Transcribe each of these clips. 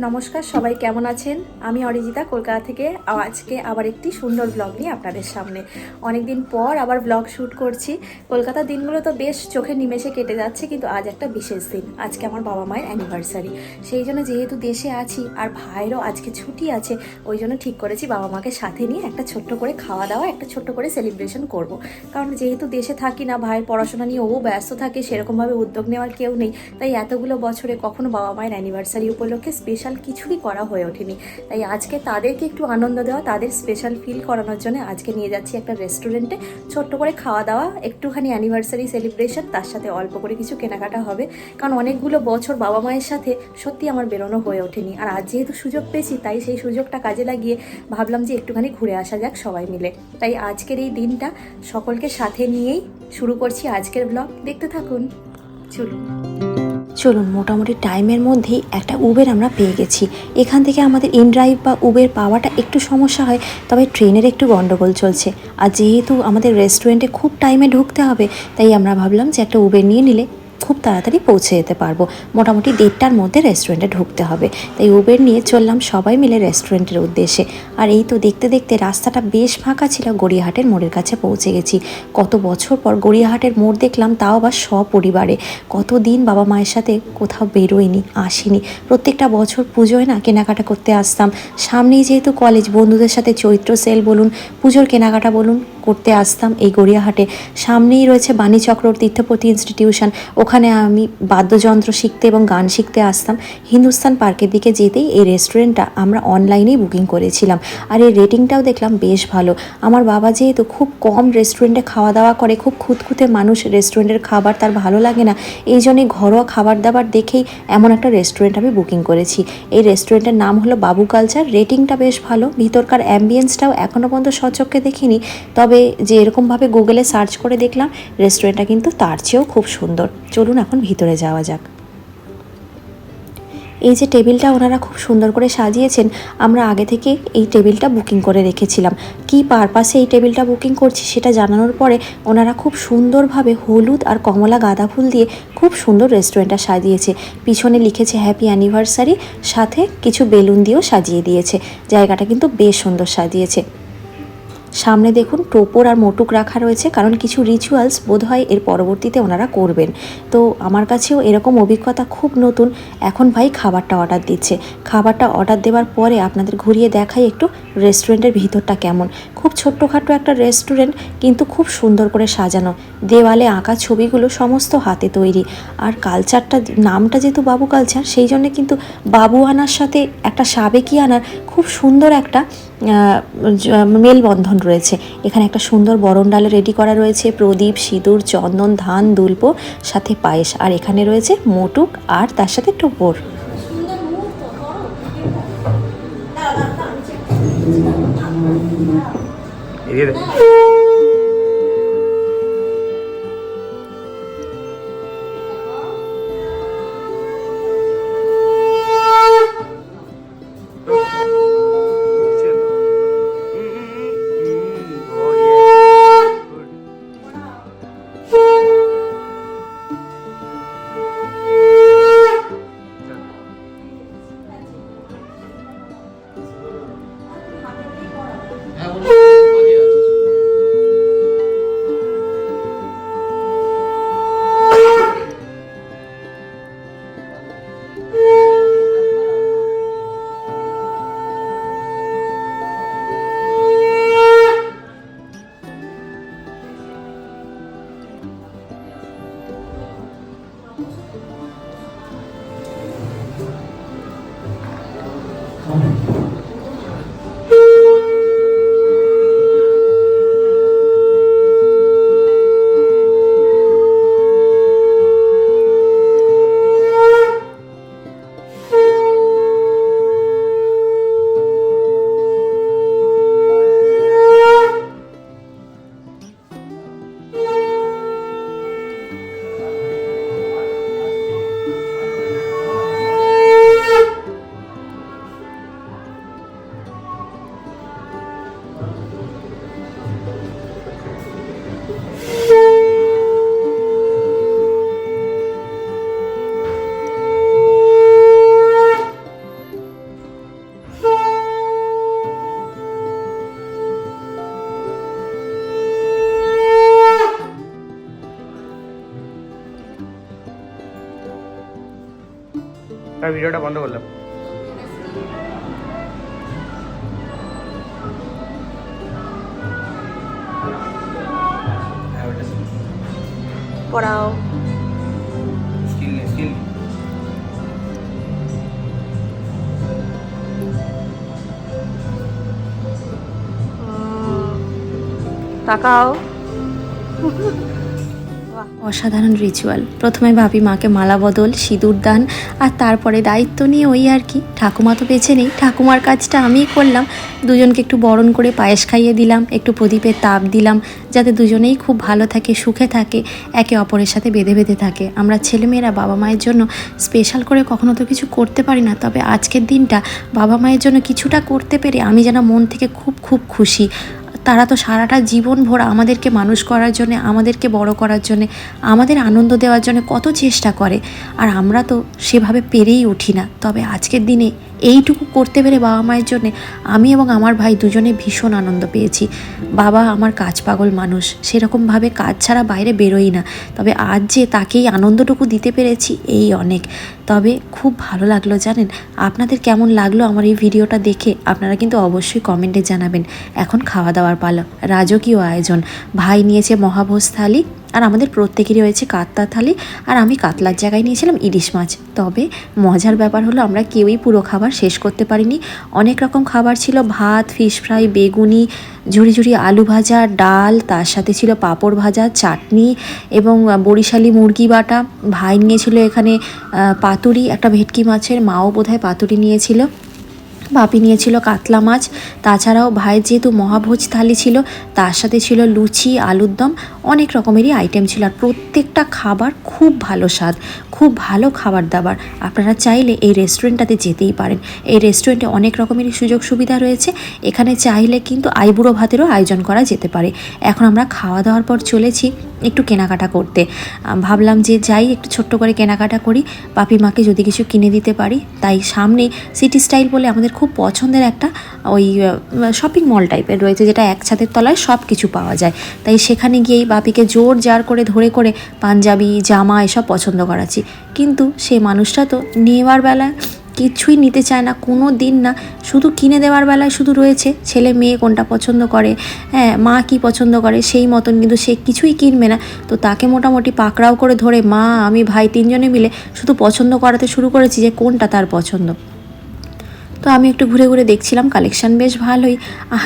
নমস্কার, সবাই কেমন আছেন? আমি অরিজিতা কলকাতা থেকে আজকে আবার একটি সুন্দর ব্লগ নিয়ে আপনাদের সামনে। অনেকদিন পর আবার ব্লগ শ্যুট করছি। কলকাতার দিনগুলো তো বেশ চোখের নিমেষে কেটে যাচ্ছে, কিন্তু আজ একটা বিশেষ দিন। আজকে আমার বাবা মায়ের অ্যানিভার্সারি। সেই জন্য যেহেতু দেশে আছি আর ভাইয়েরও আজকে ছুটি আছে, ওই জন্য ঠিক করেছি বাবা মাকে সাথে নিয়ে একটা ছোট্ট করে খাওয়া দাওয়া, একটা ছোট্ট করে সেলিব্রেশন করব। কারণ যেহেতু দেশে থাকি না, ভাইয়ের পড়াশোনা নিয়ে ও ব্যস্ত থাকে, সেরকমভাবে উদ্যোগ নেওয়ার কেউ নেই। তাই এতগুলো বছরে কখনো বাবা মায়ের অ্যানিভার্সারি উপলক্ষে স্পেশাল কিছুই করা হয়ে ওঠেনি। তাই আজকে তাদেরকে একটু আনন্দ দেওয়া, তাদের স্পেশাল ফিল করানোর জন্য আজকে নিয়ে যাচ্ছি একটা রেস্টুরেন্টে। ছোট্ট করে খাওয়া দাওয়া, একটুখানি অ্যানিভার্সারি সেলিব্রেশন, তার সাথে অল্প করে কিছু কেনাকাটা হবে। কারণ অনেকগুলো বছর বাবা মায়ের সাথে সত্যি আমার বেরোনো হয়ে ওঠেনি। আর আজ যেহেতু সুযোগ পেয়েছি, তাই সেই সুযোগটা কাজে লাগিয়ে ভাবলাম যে একটুখানি ঘুরে আসা যাক সবাই মিলে। তাই আজকের এই দিনটা সকলকে সাথে নিয়েই শুরু করছি আজকের ব্লগ। দেখতে থাকুন, চলুন। মোটামুটি টাইমের মধ্যেই একটা উবের আমরা পেয়ে গেছি। এখান থেকে আমাদের ইনড্রাইভ বা উবের পাওয়াটা একটু সমস্যা হয়, তবে ট্রেনের একটু গন্ডগোল চলছে। আর যেহেতু আমাদের রেস্টুরেন্টে খুব টাইমে ঢুকতে হবে, তাই আমরা ভাবলাম যে একটা উবের নিয়ে নিলে খুব তাড়াতাড়ি পৌঁছে যেতে পারবো। মোটামুটি 1:30টার মধ্যে রেস্টুরেন্টে ঢুকতে হবে। তাই উবের নিয়ে চললাম সবাই মিলে রেস্টুরেন্টের উদ্দেশ্যে। আর এই তো দেখতে দেখতে রাস্তাটা বেশ ফাঁকা ছিল, গড়িয়াহাটের মোড়ের কাছে পৌঁছে গেছি। কত বছর পর গড়িয়াহাটের মোড় দেখলাম, তাও আবার সপরিবারে। কতদিন বাবা মায়ের সাথে কোথাও বেরোয়নি, আসিনি। প্রত্যেকটা বছর পুজোয় না কেনাকাটা করতে আসতাম। সামনেই যেহেতু কলেজ, বন্ধুদের সাথে চৈত্র সেল বলুন, পুজোর কেনাকাটা বলুন, করতে আসতাম এই গড়িয়াহাটে। সামনেই রয়েছে বাণীচক্র তীর্থপতি ইনস্টিটিউশন, ওখানে আমি বাদ্যযন্ত্র শিখতে এবং গান শিখতে আসতাম। হিন্দুস্তান পার্কের দিকে যেতেই এই রেস্টুরেন্টটা আমরা অনলাইনেই বুকিং করেছিলাম। আর এই রেটিংটাও দেখলাম বেশ ভালো। আমার বাবা যেহেতু খুব কম রেস্টুরেন্টে খাওয়া দাওয়া করে, খুব খুঁতখুঁতে মানুষ, রেস্টুরেন্টের খাবার তার ভালো লাগে না, এই জন্যই ঘরোয়া খাবার দাবার দেখেই এমন একটা রেস্টুরেন্ট আমি বুকিং করেছি। এই রেস্টুরেন্টের নাম হলো বাবু কালচার। রেটিংটা বেশ ভালো, ভিতরকার অ্যাম্বিয়েন্সটাও এখনও পর্যন্ত সচক্ষে দেখিনি, তবে যে এরকমভাবে গুগলে সার্চ করে দেখলাম, রেস্টুরেন্টটা কিন্তু তার চেয়েও খুব সুন্দর। চলুন এখন ভিতরে যাওয়া যাক। এই যে টেবিলটা ওনারা খুব সুন্দর করে সাজিয়েছেন, আমরা আগে থেকে এই টেবিলটা বুকিং করে রেখেছিলাম। কী পারপাসে এই টেবিলটা বুকিং করছি সেটা জানানোর পরে ওনারা খুব সুন্দরভাবে হলুদ আর কমলা গাঁদা ফুল দিয়ে খুব সুন্দর রেস্টুরেন্টটা সাজিয়েছে। পিছনে লিখেছে হ্যাপি অ্যানিভার্সারি, সাথে কিছু বেলুন দিয়েও সাজিয়ে দিয়েছে। জায়গাটা কিন্তু বেশ সুন্দর সাজিয়েছে। সামনে দেখুন টোপর আর মোটুক রাখা রয়েছে, কারণ কিছু রিচুয়ালস বোধহয় এর পরবর্তীতে ওনারা করবেন। তো আমার কাছেও এরকম অভিজ্ঞতা খুব নতুন। এখন ভাই খাবারটা অর্ডার দিচ্ছে। খাবারটা অর্ডার দেওয়ার পরে আপনাদের ঘুরিয়ে দেখাই একটু রেস্টুরেন্টের ভিতরটা কেমন। খুব ছোট্টখাটো একটা রেস্টুরেন্ট, কিন্তু খুব সুন্দর করে সাজানো। দেওয়ালে আঁকা ছবিগুলো সমস্ত হাতে তৈরি। আর কালচারটা, নামটা যেহেতু বাবু কালচার, সেই জন্য কিন্তু বাবু আনার সাথে একটা সাবেকি আনার খুব সুন্দর একটা মেলবন্ধন রয়েছে। এখানে একটা সুন্দর বরণ ডালে রেডি করা রয়েছে, প্রদীপ, সিঁদুর, চন্দন, ধান, দুল্প, সাথে পায়েস। আর এখানে রয়েছে মোটুক আর তার সাথে টোপর। ভিডিওটা বন্ধ করলাম। পড়াও। তাকাও। অসাধারণ রিচুয়াল। প্রথমে ভাবি মাকে মালা বদল, সিঁদুর দান, আর তারপরে দায়িত্ব নিয়ে ওই আর কি, ঠাকুমা তো বেঁচে নেই, ঠাকুমার কাজটা আমিই করলাম। দুজনকে একটু বরণ করে পায়েস খাইয়ে দিলাম, একটু প্রদীপের তাপ দিলাম, যাতে দুজনেই খুব ভালো থাকে, সুখে থাকে, একে অপরের সাথে বেঁধে বেঁধে থাকে। আমরা ছেলেমেয়েরা বাবা মায়ের জন্য স্পেশাল করে কখনো তো কিছু করতে পারি না, তবে আজকের দিনটা বাবা মায়ের জন্য কিছুটা করতে পেরে আমি যেন মন থেকে খুব খুব খুশি। তারা তো সারাটা জীবন ভোর আমাদেরকে মানুষ করার জন্যে, আমাদেরকে বড় করার জন্যে, আমাদের আনন্দ দেওয়ার জন্য কত চেষ্টা করে, আর আমরা তো সেভাবে পেরেই উঠি না। তবে আজকের দিনে এইটুকু করতে পেরে বাবা মায়ের জন্যে আমি এবং আমার ভাই দুজনে ভীষণ আনন্দ পেয়েছি। বাবা আমার কাজ পাগল মানুষ, সেরকমভাবে কাজ ছাড়া বাইরে বেরোই না, তবে আজ যে তাকেই আনন্দটুকু দিতে পেরেছি এই অনেক। তবে খুব ভালো লাগলো জানেন। আপনাদের কেমন লাগলো আমার এই ভিডিওটা দেখে আপনারা কিন্তু অবশ্যই কমেন্টে জানাবেন। এখন খাওয়া দাওয়ার পালা, রাজকীয় আয়োজন। ভাই নিয়েছে মহাভোজ থালি, আর আমাদের প্রত্যেকেরই হয়েছে কাতলা থালি, আর আমি কাতলার জায়গায় নিয়েছিলাম ইলিশ মাছ। তবে মজার ব্যাপার হলো আমরা কেউই পুরো খাবার শেষ করতে পারিনি। অনেক রকম খাবার ছিল, ভাত, ফিশ ফ্রাই, বেগুনি, ঝুড়ি ঝুড়ি আলু ভাজা, ডাল, তার সাথে ছিল পাঁপড় ভাজা, চাটনি এবং বরিশালি মুরগি বাটা। ভাই নিয়েছিল এখানে পাতুরি, একটা ভেটকি মাছের, মাও বোধহয় পাতুরি নিয়েছিল, বাপি নিয়েছিল কাতলা মাছ। তাছাড়াও ভাইয়ের যেহেতু মহাভোজ থালি ছিল, তার সাথে ছিল লুচি, আলুর দম, অনেক রকমেরই আইটেম ছিল। আর প্রত্যেকটা খাবার খুব ভালো স্বাদ, খুব ভালো খাবার দাবার। আপনারা চাইলে এই রেস্টুরেন্টটাতে যেতেই পারেন। এই রেস্টুরেন্টে অনেক রকমেরই সুযোগ সুবিধা রয়েছে। এখানে চাইলে কিন্তু আইবুড়ো ভাতেরও আয়োজন করা যেতে পারে। এখন আমরা খাওয়া দাওয়ার পর চলেছি একটু কেনাকাটা করতে। ভাবলাম যে যাই একটু ছোট্ট করে কেনাকাটা করি, বাপি মাকে যদি কিছু কিনে দিতে পারি। তাই সামনে সিটি স্টাইল বলে আমাদের খুব পছন্দের একটা ওই শপিং মল টাইপের রয়েছে, যেটা এক ছাদের তলায় সব কিছু পাওয়া যায়। তাই সেখানে গিয়েই বাপিকে জোর জার করে ধরে করে পাঞ্জাবি, জামা এসব পছন্দ করাচ্ছি। কিন্তু সে মানুষটা তো নেওয়ার বেলায় কিছুই নিতে চায় না, কোনো দিন না। শুধু কিনে দেওয়ার বেলায় শুধু রয়েছে ছেলে মেয়ে কোনটা পছন্দ করে, হ্যাঁ মা কি পছন্দ করে সেই মতন, কিন্তু সে কিছুই কিনবে না। তো তাকে মোটামুটি পাকড়াও করে ধরে মা, আমি, ভাই তিনজনে মিলে শুধু পছন্দ করাতে শুরু করেছি যে কোনটা তার পছন্দ। তো আমি একটু ঘুরে ঘুরে দেখছিলাম, কালেকশান বেশ ভালোই।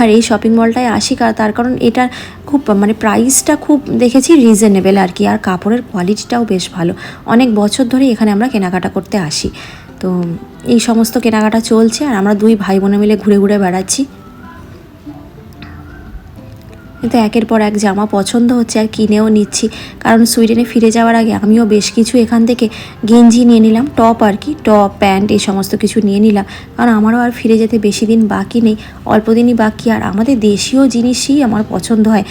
আর এই শপিং মলটায় আসি তার কারণ এটার খুব মানে প্রাইসটা খুব দেখেছি রিজনেবল আর কি, আর কাপড়ের কোয়ালিটিটাও বেশ ভালো। অনেক বছর ধরে এখানে আমরা কেনাকাটা করতে আসি। তো এই সমস্ত কেনাকাটা চলছে, আর আমরা দুই ভাই বোনে মিলে ঘুরে ঘুরে বেড়াচ্ছি। কিন্তু একের পর এক জামা পছন্দ হচ্ছে আর কিনেও নিচ্ছি, কারণ সুইডেনে ফিরে যাওয়ার আগে আমিও বেশ কিছু এখান থেকে গেঞ্জি নিয়ে নিলাম, টপ আর কি, টপ প্যান্ট এই সমস্ত কিছু নিয়ে নিলাম। কারণ আমারও আর ফিরে যেতে বেশি দিন বাকি নেই, অল্প দিনই বাকি। আর আমাদের দেশীয় জিনিসই আমার পছন্দ হয়।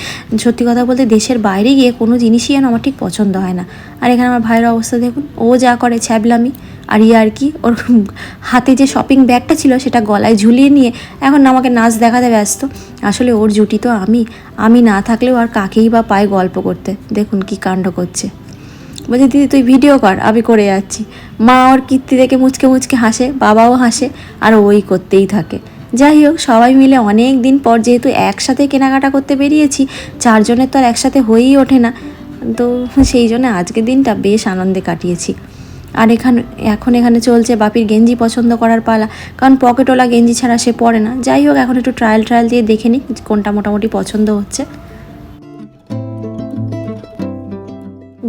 সত্যি কথা বলতে দেশের বাইরে গিয়ে কোনো জিনিসই যেন আমার ঠিক পছন্দ হয় না। আর এখানে আমার ভাইয়ের অবস্থা দেখুন, ও যা করে ছ্যাবলামি আর আর কি, ওর হাতে যে শপিং ব্যাগটা ছিল সেটা গলায় ঝুলিয়ে নিয়ে এখন আমাকে নাচ দেখাতে ব্যস্ত। আসলে ওর জুটি তো আমি না থাকলেও আর কাকেই বা পায় গল্প করতে। দেখুন কি কাণ্ড করছে, বলছে দিদি তুই ভিডিও কর, আমি করে যাচ্ছি। মা ওর কীর্তি দেখে মুচকে মুচকে হাসে, বাবাও হাসে, আর ওই করতেই থাকে। যাই হোক, সবাই মিলে অনেক দিন পর যেহেতু একসাথে কেনাকাটা করতে বেরিয়েছি, চারজনের তো আর একসাথে হয়েই ওঠে না, তো সেই জন্য আজকের দিনটা বেশ আনন্দে কাটিয়েছি। আর এখন এখানে চলছে বাপির গেঞ্জি পছন্দ করার পালা, কারণ পকেটওয়ালা গেঞ্জি ছাড়া সে পরে না। যাই হোক, এখন একটু ট্রায়াল দিয়ে দেখে নিই কোনটা মোটামুটি পছন্দ হচ্ছে।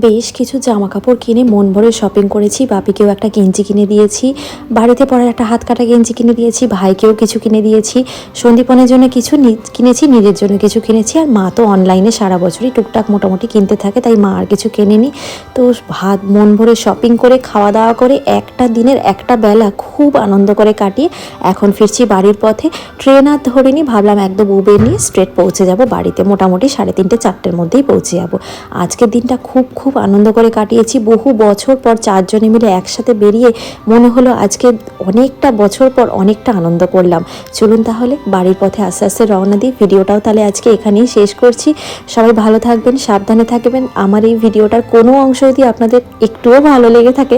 বেশ কিছু জামা কাপড় কিনে মন ভরে শপিং করেছি। বাপিকেও একটা গেঞ্জি কিনে দিয়েছি, বাড়িতে পরার একটা হাত কাটা গেঞ্জি কিনে দিয়েছি, ভাইকেও কিছু কিনে দিয়েছি, সন্দীপনের জন্য কিছু কিনেছি, নিজের জন্য কিছু কিনেছি। আর মা তো অনলাইনে সারা বছরই টুকটাক মোটামুটি কিনতে থাকে, তাই মা আর কিছু কেনেনি। তো মন ভরে শপিং করে খাওয়া দাওয়া করে একটা দিনের একটা বেলা খুব আনন্দ করে কাটিয়ে এখন ফিরছি বাড়ির পথে। ট্রেন আর ধরিনি, ভাবলাম একদম উবের নিয়ে স্ট্রেট পৌঁছে যাব বাড়িতে। মোটামুটি 3:30 4টের মধ্যেই পৌঁছে যাব। আজকের দিনটা খুব খুব আনন্দ করে কাটিয়েছি। বহু বছর পর চারজনে মিলে একসাথে বেরিয়ে মনে হলো আজকে অনেকটা বছর পর অনেকটা আনন্দ করলাম। চলুন তাহলে বাড়ির পথে আস্তে আস্তে রওনা দিই। ভিডিওটাও তাহলে আজকে এখানেই শেষ করছি। সবাই ভালো থাকবেন, সাবধানে থাকবেন। আমার এই ভিডিওটার কোনো অংশ যদি আপনাদের একটুও ভালো লেগে থাকে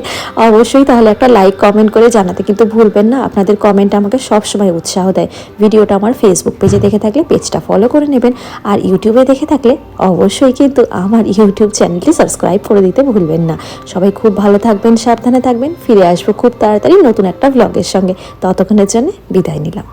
অবশ্যই তাহলে একটা লাইক কমেন্ট করে জানাতে কিন্তু ভুলবেন না। আপনাদের কমেন্ট আমাকে সবসময় উৎসাহ দেয়। ভিডিওটা আমার ফেসবুক পেজে দেখে থাকলে পেজটা ফলো করে নেবেন, আর ইউটিউবে দেখে থাকলে অবশ্যই কিন্তু আমার ইউটিউব চ্যানেলটি সাবস্ক্রাইব করে দিতে ভুলবেন না। সবাই খুব ভালো থাকবেন, সাবধানে থাকবেন। ফিরে আসবো খুব তাড়াতাড়ি নতুন একটা ব্লগের সঙ্গে। ততক্ষণের জন্য বিদায় নিলাম।